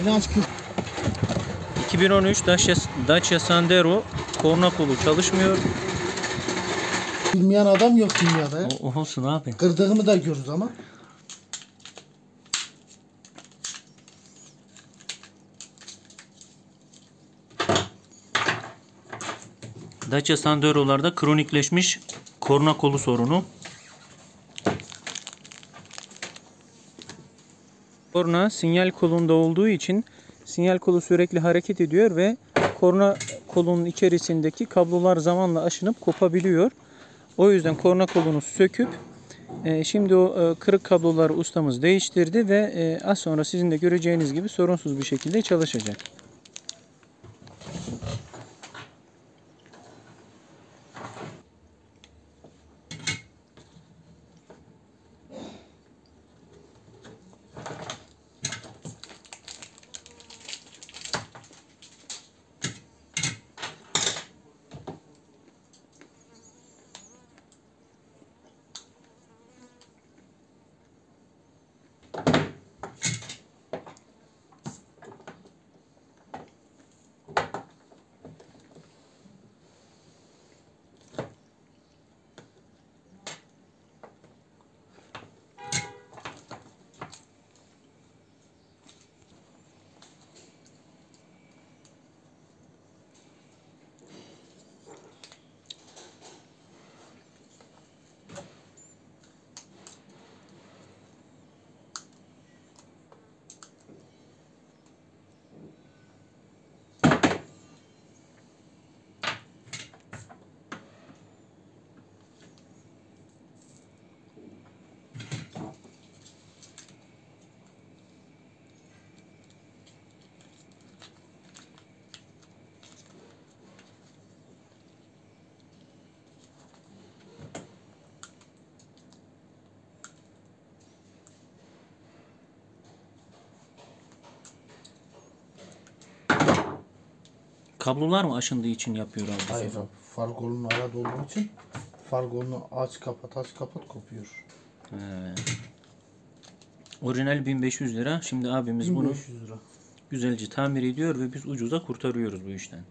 Flanş 2013 Dacia Sandero korna kolu çalışmıyor. bilmeyen adam yok dünyada ya. O olsun abi. Kırdığımı da görürüz ama. Dacia Sandero'larda kronikleşmiş korna kolu sorunu. Korna sinyal kolunda olduğu için sinyal kolu sürekli hareket ediyor ve korna kolunun içerisindeki kablolar zamanla aşınıp kopabiliyor. O yüzden korna kolunu söküp şimdi o kırık kabloları ustamız değiştirdi ve az sonra sizin de göreceğiniz gibi sorunsuz bir şekilde çalışacak. Kablolar mı aşındığı için yapıyor abi? Hayır abi. Far kolunun arada olduğu için far kolunu aç kapat kopuyor. Orijinal 1500 lira. Şimdi abimiz bunu 1500 lira. güzelce tamir ediyor ve biz ucuza kurtarıyoruz bu işten.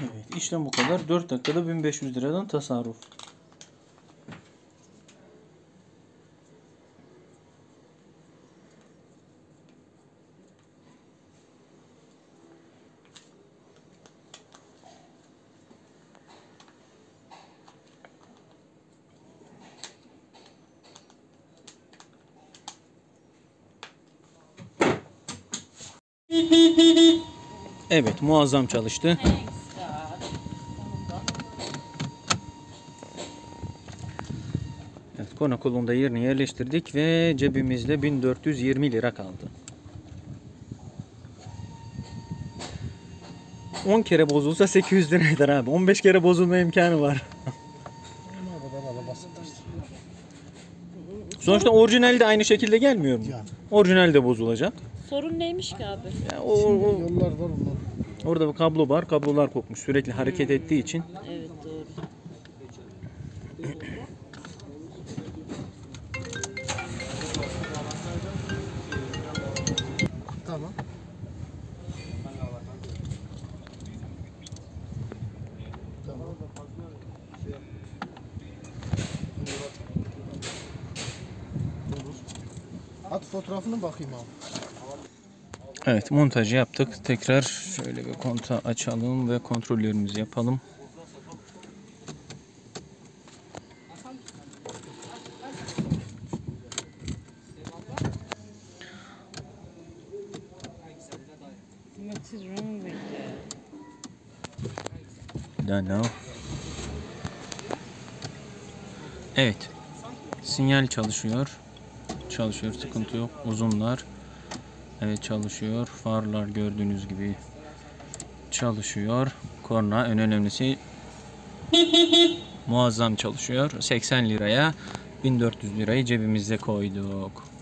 Evet, işlem bu kadar. 4 dakikada 1500 liradan tasarruf. Evet, muazzam çalıştı. Evet, korna kolunu da yerine yerleştirdik ve cebimizde 1420 lira kaldı. 10 kere bozulsa 800 lira eder abi. 15 kere bozulma imkanı var. Sonuçta orijinal de aynı şekilde gelmiyor mu? Yani. Orijinal de bozulacak. Sorun neymiş ki abi? Yani Yollar var onlar. orada bir kablo var. Kablolar kopmuş. Sürekli hareket ettiği için. Evet doğru. At fotoğrafını bakayım abi. Evet, montajı yaptık. Tekrar şöyle bir kontağı açalım ve kontrollerimizi yapalım. What is wrong with that? Don't know. Evet. Sinyal çalışıyor. Çalışıyor, sıkıntı yok. Uzunlar. Evet, çalışıyor. Farlar gördüğünüz gibi çalışıyor. Korna en önemlisi muazzam çalışıyor. 80 liraya 1400 lirayı cebimize koyduk.